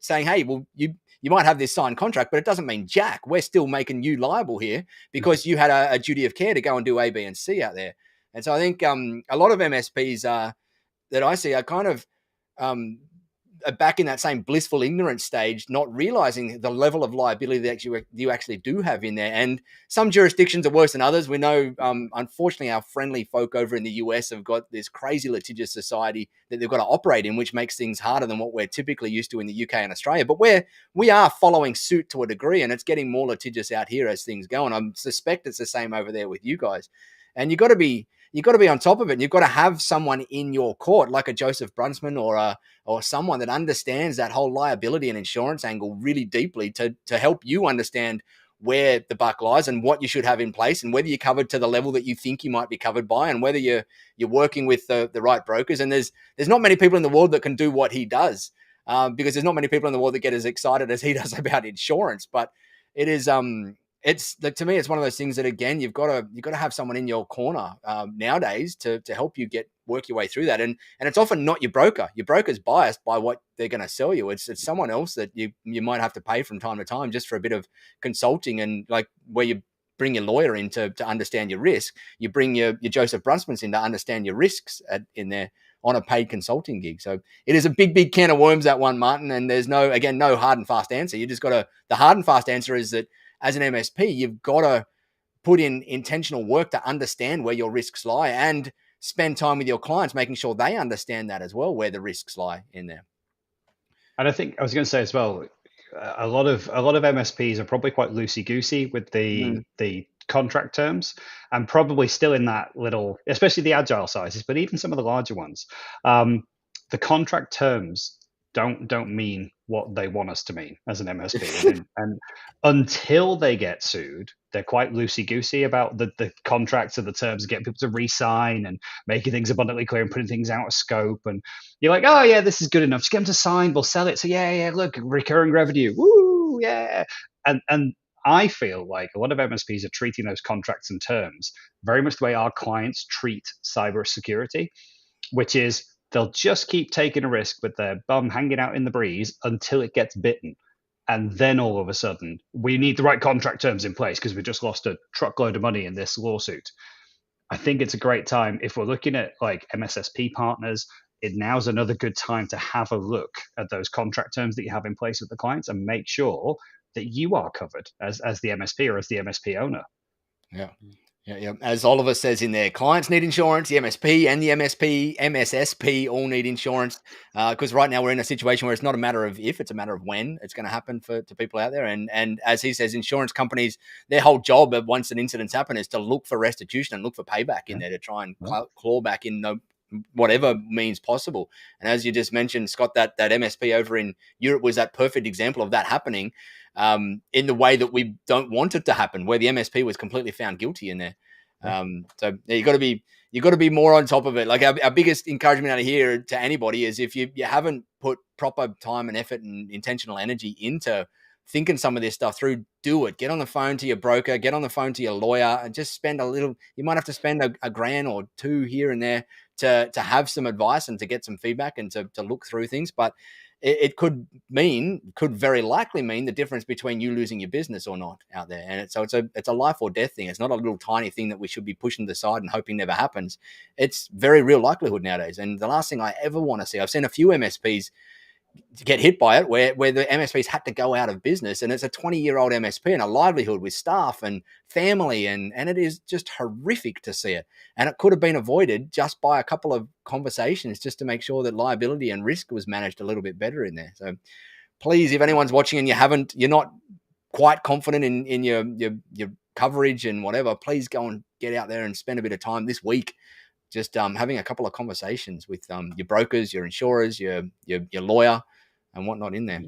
saying, hey, well, you might have this signed contract, but it doesn't mean jack. We're still making you liable here because you had a duty of care to go and do A, B, and C out there. And so I think a lot of MSPs that I see are kind of back in that same blissful ignorance stage, not realizing the level of liability that you actually do have in there. And some jurisdictions are worse than others. We know, unfortunately, our friendly folk over in the US have got this crazy litigious society that they've got to operate in, which makes things harder than what we're typically used to in the UK and Australia. But we are following suit to a degree, and it's getting more litigious out here as things go. And I suspect it's the same over there with you guys. And you've got to be on top of it. And you've got to have someone in your court, like a Joseph Brunsman or someone that understands that whole liability and insurance angle really deeply to help you understand where the buck lies and what you should have in place, and whether you're covered to the level that you think you might be covered by, and whether you're working with the right brokers. And there's not many people in the world that can do what he does, because there's not many people in the world that get as excited as he does about insurance. But it is it's to me, it's one of those things that, again, you've got to have someone in your corner nowadays to help you work your way through that. And it's often not your broker. Your broker's biased by what they're going to sell you. It's someone else that you might have to pay from time to time just for a bit of consulting, and like where you bring your lawyer in to understand your risk. You bring your Joseph Brunsmans in to understand your risks in there on a paid consulting gig. So it is a big can of worms, that one, Martin. And there's no hard and fast answer. You just the hard and fast answer is that as an MSP, you've got to put in intentional work to understand where your risks lie, and spend time with your clients, making sure they understand that as well, where the risks lie in there. And I think I was going to say as well, a lot of MSPs are probably quite loosey goosey with the contract terms, and probably still in that little, especially the agile sizes, but even some of the larger ones, the contract terms don't mean what they want us to mean as an MSP. and until they get sued, they're quite loosey-goosey about the contracts and the terms, getting people to re-sign and making things abundantly clear and putting things out of scope. And you're like, oh yeah, this is good enough. Just get them to sign, we'll sell it. So yeah, look, recurring revenue. Woo, yeah. And I feel like a lot of MSPs are treating those contracts and terms very much the way our clients treat cybersecurity, which is they'll just keep taking a risk with their bum hanging out in the breeze until it gets bitten. And then all of a sudden, we need the right contract terms in place because we just lost a truckload of money in this lawsuit. I think it's a great time. If we're looking at like MSSP partners, now's another good time to have a look at those contract terms that you have in place with the clients and make sure that you are covered as the MSP or as the MSP owner. Yeah. Yeah. As Oliver says in there, clients need insurance, the MSP and the MSSP all need insurance, because right now we're in a situation where it's not a matter of if, it's a matter of when it's going to happen to people out there. And as he says, insurance companies, their whole job once an incident's happened is to look for restitution and look for payback in there to try and claw back in whatever means possible. And as you just mentioned, Scott, that MSP over in Europe was that perfect example of that happening in the way that we don't want it to happen, where the MSP was completely found guilty in there. So you got to be more on top of it. Like our biggest encouragement out of here to anybody is, if you haven't put proper time and effort and intentional energy into thinking some of this stuff through, do it. Get on the phone to your broker, get on the phone to your lawyer, and just spend a little. You might have to spend a grand or two here and there to have some advice and to get some feedback and to look through things. But it could very likely mean the difference between you losing your business or not out there. And it's a life or death thing. It's not a little tiny thing that we should be pushing to the side and hoping never happens. It's very real likelihood nowadays. And the last thing I ever want to see, I've seen a few MSPs to get hit by it, where the MSPs had to go out of business, and it's a 20-year-old MSP and a livelihood with staff and family, and it is just horrific to see it. And it could have been avoided just by a couple of conversations, just to make sure that liability and risk was managed a little bit better in there. So please, if anyone's watching and you're not quite confident in your coverage and whatever, please go and get out there and spend a bit of time this week just having a couple of conversations with your brokers, your insurers, your lawyer, and whatnot in there.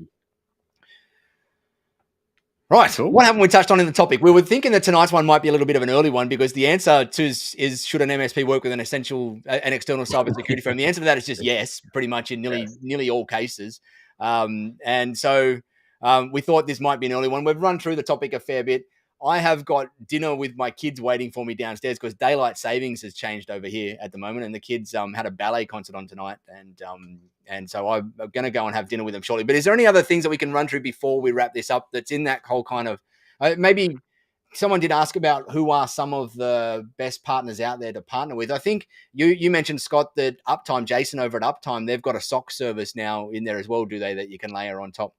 Right. Cool. What haven't we touched on in the topic? We were thinking that tonight's one might be a little bit of an early one because the answer to is should an MSP work with an external cybersecurity firm? The answer to that is just yes, pretty much in nearly all cases. And so we thought this might be an early one. We've run through the topic a fair bit. I have got dinner with my kids waiting for me downstairs because daylight savings has changed over here at the moment, and the kids had a ballet concert on tonight, and so I'm going to go and have dinner with them shortly. But is there any other things that we can run through before we wrap this up that's in that whole kind of maybe someone did ask about who are some of the best partners out there to partner with. I think you mentioned, Scott, that Uptime, Jason over at Uptime, they've got a SOC service now in there as well, do they, that you can layer on top?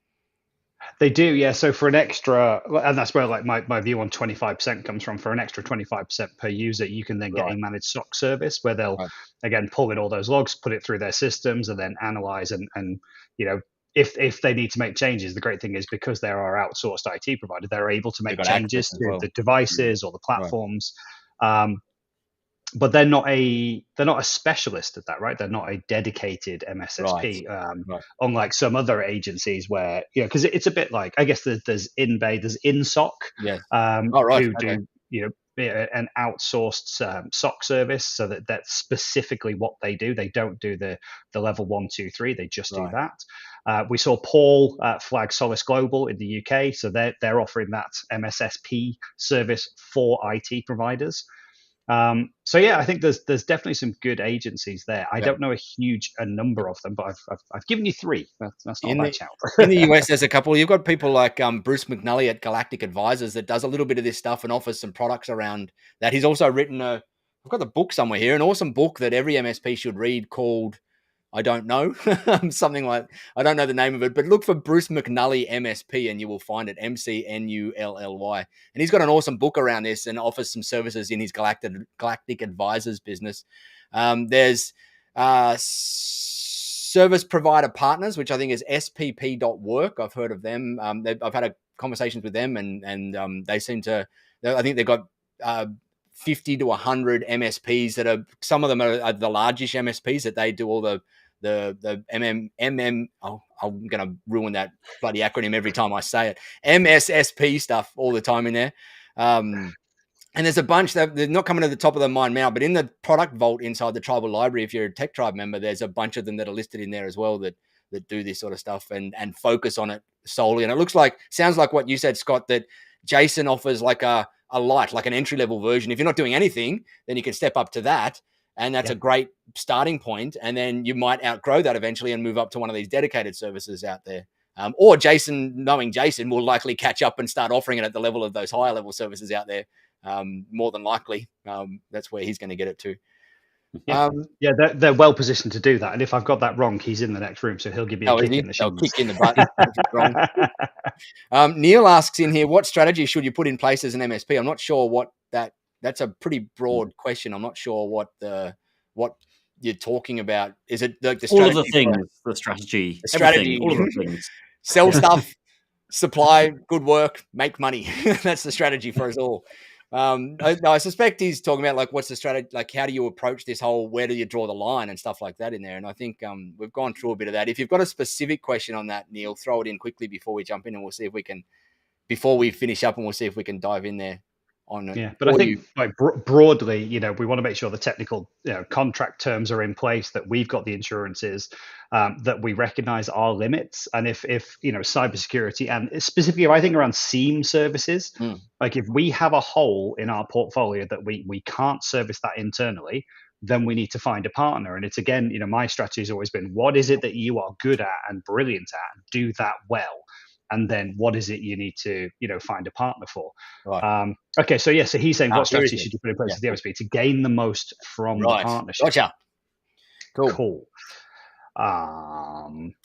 They do, yeah. So for an extra, and that's where like my view on 25% comes from. For an extra 25% per user, you can then get a managed SOC service where they'll again pull in all those logs, put it through their systems, and then analyze and if they need to make changes. The great thing is because they're our outsourced IT provider, they're able to make changes to the devices or the platforms. But they're not a specialist at that, right? They're not a dedicated MSSP, unlike some other agencies where because it's a bit like, I guess there's InBay, there's InSOC, who do an outsourced SOC service, so that's specifically what they do. They don't do the level 1, 2, 3. They just do that. We saw Paul flag Solace Global in the UK, so they're offering that MSSP service for IT providers. So yeah, I think there's definitely some good agencies there. I don't know a number of them, but I've given you 3. That's not a bad shout. In the US, there's a couple. You've got people like Bruce McNully at Galactic Advisors that does a little bit of this stuff and offers some products around that. He's also written I've got the book somewhere here, an awesome book that every MSP should read called, I don't know, something like, I don't know the name of it, but look for Bruce McNully MSP and you will find it, MCNULLY. And he's got an awesome book around this and offers some services in his Galactic Advisors business. There's service provider partners, which I think is spp.work. I've heard of them. I've had conversations with them and they seem to, I think they've got 50 to 100 MSPs that are, some of them are the largest MSPs that they do all the I'm going to ruin that bloody acronym every time I say it. MSSP stuff all the time in there. And there's a bunch that they're not coming to the top of the mind now, but in the product vault inside the tribal library, if you're a Tech Tribe member, there's a bunch of them that are listed in there as well that do this sort of stuff and focus on it solely. And it sounds like what you said, Scott, that Jason offers like a light, like an entry-level version. If you're not doing anything, then you can step up to that. And that's a great starting point. And then you might outgrow that eventually and move up to one of these dedicated services out there. Or Jason, knowing Jason, will likely catch up and start offering it at the level of those higher level services out there. More than likely, that's where he's going to get it to. They're well positioned to do that. And if I've got that wrong, he's in the next room, so he'll give you a kick in the shins. Kick in the butt. Neil asks in here, what strategy should you put in place as an MSP? I'm not sure what that's a pretty broad question. I'm not sure what you're talking about. Is it like the strategy? All of the things, the strategy, all of the things. Sell stuff, supply good work, make money. That's the strategy for us all. I suspect he's talking about like what's the strategy, like how do you approach this whole, where do you draw the line and stuff like that in there. And I think we've gone through a bit of that. If you've got a specific question on that, Neil, throw it in quickly before we jump in, and we'll see if we can, before we finish up, and we'll see if we can dive in there. But I think like broadly, we want to make sure the technical contract terms are in place, that we've got the insurances, that we recognize our limits. And if cybersecurity, and specifically I think around SIEM services, like if we have a hole in our portfolio that we can't service that internally, then we need to find a partner. And it's again, my strategy has always been, what is it that you are good at and brilliant at? Do that well. And then what is it you need to, find a partner for? Right. Okay, so he's saying what strategy should you put in place with the MSP to gain the most from the partnership? Gotcha. Cool.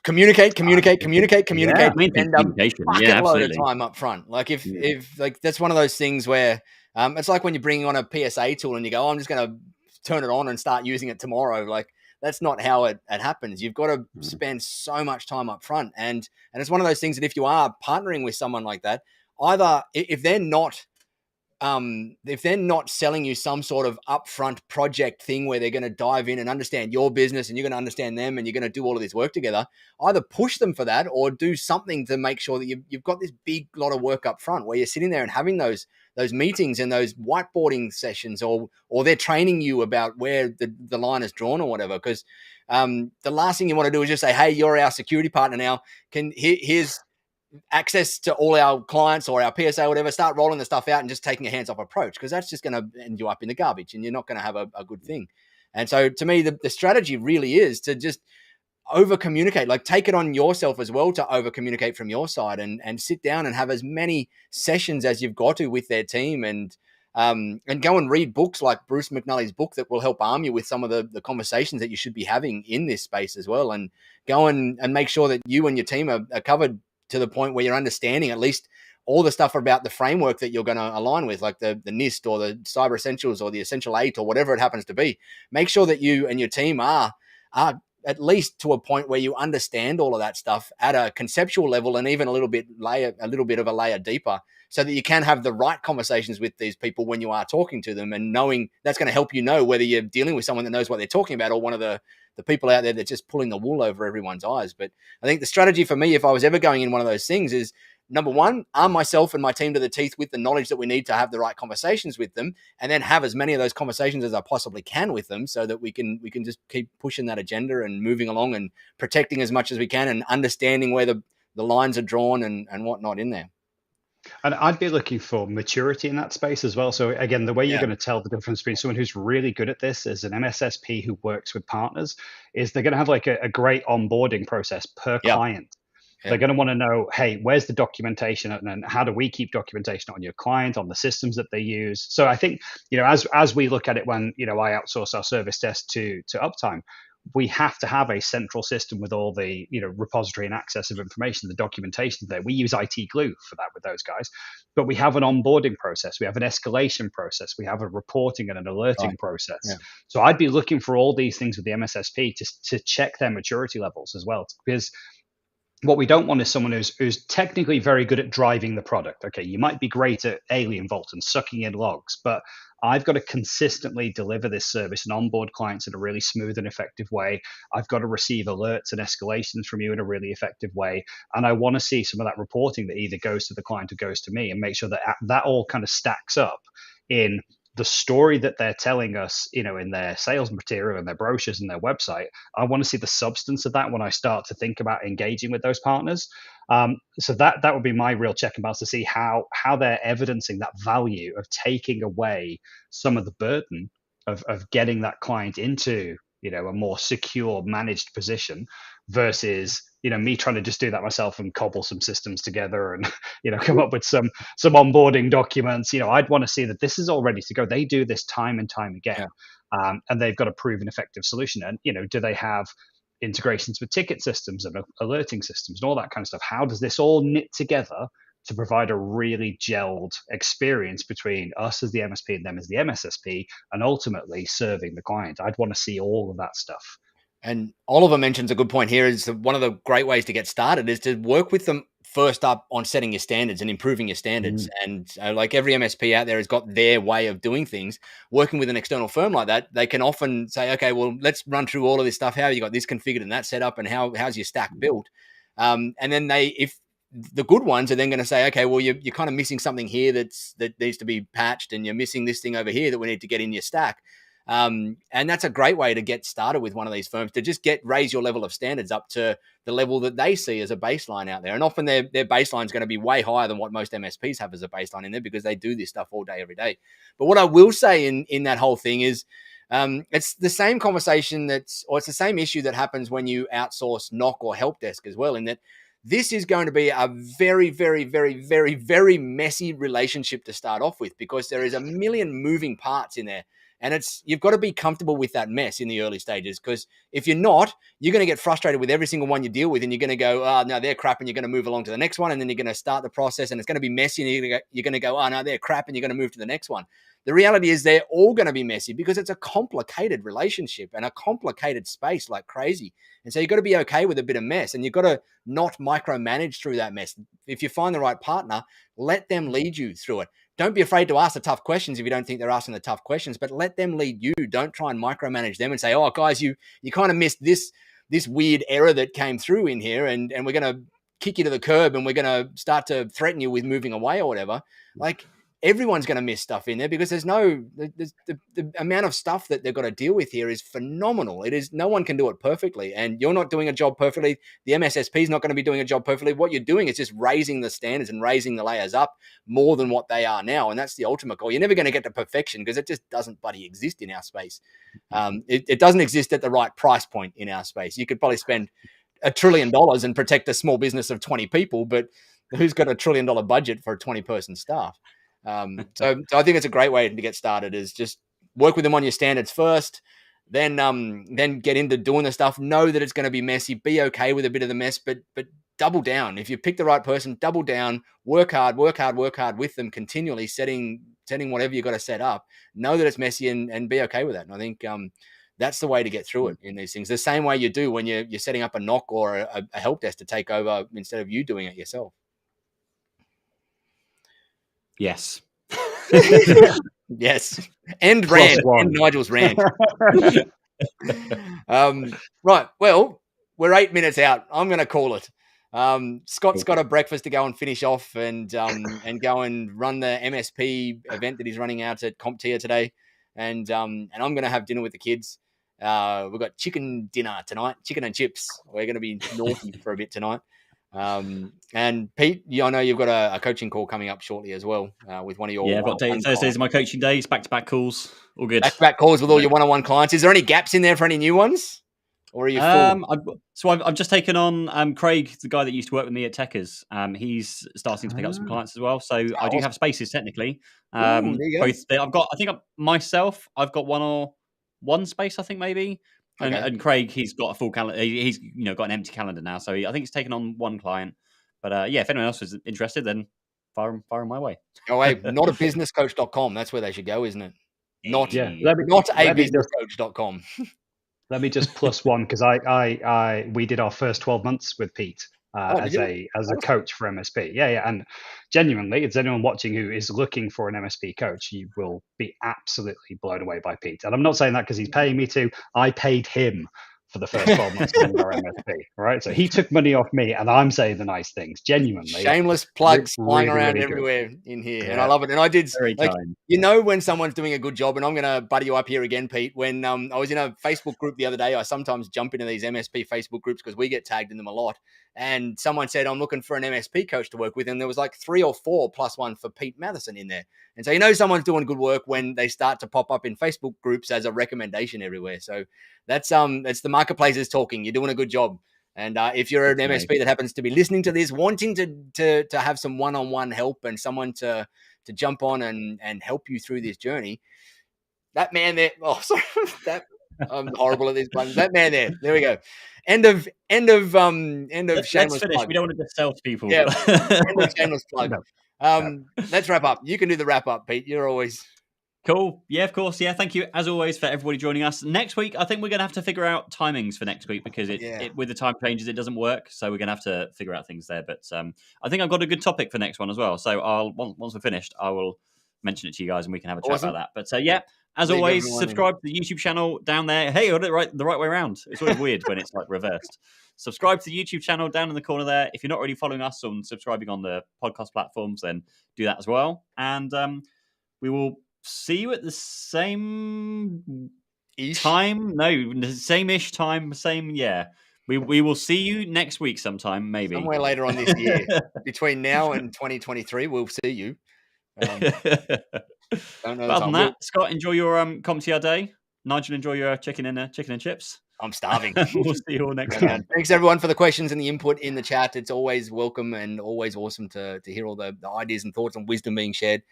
Communicate. And communication. A load of time up front. Like if like that's one of those things where it's like when you're bringing on a PSA tool and you go, I'm just going to turn it on and start using it tomorrow. Like that's not how it happens. You've got to spend so much time up front. And it's one of those things that if you are partnering with someone like that, either if they're not if they're not selling you some sort of upfront project thing where they're going to dive in and understand your business and you're going to understand them and you're going to do all of this work together, either push them for that or do something to make sure that you've got this big lot of work up front where you're sitting there and having those meetings and those whiteboarding sessions, or they're training you about where the line is drawn or whatever. Because the last thing you want to do is just say, hey, you're our security partner now. Here's access to all our clients or our PSA or whatever, start rolling the stuff out and just taking a hands-off approach, because that's just going to end you up in the garbage and you're not going to have a good thing. And so to me, the strategy really is to just over communicate, like take it on yourself as well to over communicate from your side, and sit down and have as many sessions as you've got to with their team, and go and read books like Bruce McNally's book that will help arm you with some of the conversations that you should be having in this space as well, and go and make sure that you and your team are covered to the point where you're understanding at least all the stuff about the framework that you're going to align with, like the NIST or the Cyber Essentials or the Essential 8 or whatever it happens to be. Make sure that you and your team are at least to a point where you understand all of that stuff at a conceptual level, and even a little bit of a layer deeper, so that you can have the right conversations with these people when you are talking to them, and knowing that's going to help you know whether you're dealing with someone that knows what they're talking about or one of the people out there that's just pulling the wool over everyone's eyes. But I think the strategy for me, if I was ever going in one of those things, is number one, arm myself and my team to the teeth with the knowledge that we need to have the right conversations with them, and then have as many of those conversations as I possibly can with them, so that we can just keep pushing that agenda and moving along and protecting as much as we can and understanding where the lines are drawn and whatnot in there. And I'd be looking for maturity in that space as well. So again, the way you're going to tell the difference between someone who's really good at this as an MSSP who works with partners is they're going to have like a great onboarding process per client. They're going to want to know, hey, where's the documentation, and how do we keep documentation on your client, on the systems that they use? So I think, as we look at it when, I outsource our service desk to Uptime, we have to have a central system with all the, repository and access of information, the documentation there. We use IT Glue for that with those guys, but we have an onboarding process. We have an escalation process. We have a reporting and an alerting process. Yeah. So I'd be looking for all these things with the MSSP to check their maturity levels as well, because what we don't want is someone who's technically very good at driving the product. Okay, you might be great at Alien Vault and sucking in logs, but I've got to consistently deliver this service and onboard clients in a really smooth and effective way. I've got to receive alerts and escalations from you in a really effective way. And I want to see some of that reporting that either goes to the client or goes to me, and make sure that that all kind of stacks up in the story that they're telling us, in their sales material and their brochures and their website. I want to see the substance of that when I start to think about engaging with those partners. So that would be my real check and balance, to see how they're evidencing that value of taking away some of the burden of getting that client into, a more secure managed position, versus, me trying to just do that myself and cobble some systems together and, come up with some onboarding documents. I'd want to see that this is all ready to go. They do this time and time again, and they've got a proven effective solution. And, do they have integrations with ticket systems and alerting systems and all that kind of stuff? How does this all knit together to provide a really gelled experience between us as the MSP and them as the MSSP, and ultimately serving the client? I'd want to see all of that stuff. And Oliver mentions a good point here, is that one of the great ways to get started is to work with them first up on setting your standards and improving your standards. And like every MSP out there has got their way of doing things. Working with an external firm like that, they can often say, okay, well, let's run through all of this stuff. How you got this configured and that set up, and how's your stack built? And then if the good ones are then going to say, okay, well, you're kind of missing something here that needs to be patched, and you're missing this thing over here that we need to get in your stack. And that's a great way to get started with one of these firms, to just raise your level of standards up to the level that they see as a baseline out there. And often their baseline is going to be way higher than what most MSPs have as a baseline in there, because they do this stuff all day, every day. But what I will say in that whole thing is, it's the same conversation it's the same issue that happens when you outsource NOC or help desk as well, in that this is going to be a very, very, very, very, very messy relationship to start off with, because there is a million moving parts in there. And you've got to be comfortable with that mess in the early stages, because if you're not, you're going to get frustrated with every single one you deal with, and you're going to go, oh, no, they're crap, and you're going to move along to the next one, and then you're going to start the process, and it's going to be messy, and you're going to go, oh, no, they're crap, and you're going to move to the next one. the reality is they're all going to be messy because it's a complicated relationship and a complicated space like crazy. And so you've got to be okay with a bit of mess, and you've got to not micromanage through that mess. If you find the right partner, let them lead you through it. Don't be afraid to ask the tough questions if you don't think they're asking the tough questions, but let them lead you. Don't try and micromanage them and say, oh, guys, you kind of missed this weird error that came through in here, and we're going to kick you to the curb and we're going to start to threaten you with moving away or whatever. Like, everyone's going to miss stuff in there because the amount of stuff that they've got to deal with here is phenomenal. It is, no one can do it perfectly, and you're not doing a job perfectly. The MSSP is not going to be doing a job perfectly. What you're doing is just raising the standards and raising the layers up more than what they are now. And that's the ultimate goal. You're never going to get to perfection because it just doesn't bloody exist in our space. It doesn't exist at the right price point in our space. You could probably spend $1 trillion and protect a small business of 20 people, but who's got $1 trillion budget for a 20-person staff? So I think it's a great way to get started, is just work with them on your standards first, then get into doing the stuff. Know that it's going to be messy. Be okay with a bit of the mess, but double down. If you pick the right person, double down, work hard with them continually, setting whatever you've got to set up. Know that it's messy and be okay with that. And I think that's the way to get through it in these things. The same way you do when you're setting up a NOC or a help desk to take over instead of you doing it yourself. Yes. Yes. End rant. End Nigel's rant. Right. Well, we're 8 minutes out. I'm going to call it. Scott's got a breakfast to go and finish off and go and run the MSP event that he's running out at CompTIA today. And I'm going to have dinner with the kids. We've got chicken dinner tonight, chicken and chips. We're going to be naughty for a bit tonight. And Pete, I know you've got a coaching call coming up shortly as well with one of your. Yeah, I've got Thursdays are my coaching days, back-to-back calls, all good. Back-to-back calls with all your one-on-one clients. Is there any gaps in there for any new ones, or are you full? I've just taken on Craig, the guy that used to work with me at Techers. He's starting to pick up some clients as well, so I do have spaces technically. Both I've got one space, I think maybe. And Craig, he's got a full calendar. He's got an empty calendar now, so I think he's taken on one client. But if anyone else is interested, then fire them my way. Oh, hey, notabusinesscoach.com. That's where they should go, isn't it? Not abusinesscoach.com. Let me just plus one, because we did our first 12 months with Pete as a coach for MSP. Yeah. And genuinely, it's anyone watching who is looking for an MSP coach, you will be absolutely blown away by Pete. And I'm not saying that because he's paying me to. I paid him for the first 12 months of our MSP, right? So he took money off me, and I'm saying the nice things, genuinely. Shameless plugs flying around everywhere in here, and I love it. And I did, when someone's doing a good job, and I'm going to buddy you up here again, Pete, when I was in a Facebook group the other day, I sometimes jump into these MSP Facebook groups because we get tagged in them a lot. And someone said, I'm looking for an MSP coach to work with. And there was like 3 or 4 plus one for Pete Matheson in there. And so, someone's doing good work when they start to pop up in Facebook groups as a recommendation everywhere. So that's the marketplace is talking. You're doing a good job. And if you're an MSP that happens to be listening to this, wanting to have some one-on-one help and someone to jump on and help you through this journey, that man there, I'm horrible at these buttons. That man there we go. End of shameless Let's finish. plug. We don't want to just sell to people. Yeah, end of shameless plug. Let's wrap up. You can do the wrap up, Pete. You're always cool. Yeah, of course. Yeah, thank you as always for everybody joining us. Next week, I think we're going to have to figure out timings for next week because with the time changes, it doesn't work. So we're going to have to figure out things there. But I think I've got a good topic for next one as well. So once we're finished, I will mention it to you guys and we can have a chat about that. But as always, subscribe to the YouTube channel down there. Hey, I got it the right way around. It's always weird when it's like reversed. Subscribe to the YouTube channel down in the corner there. If you're not already following us on subscribing on the podcast platforms, then do that as well. And we will see you at the same time. No, the same-ish time. We will see you next week sometime, maybe. Somewhere later on this year. Between now and 2023, we'll see you. Other than that, Scott, enjoy your CompTIA day. Nigel, enjoy your chicken and chips. I'm starving. We'll see you all next time. Thanks everyone for the questions and the input in the chat. It's always welcome and always awesome to hear all the ideas and thoughts and wisdom being shared.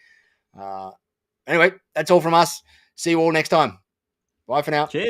Anyway, that's all from us. See you all next time. Bye for now. Cheers.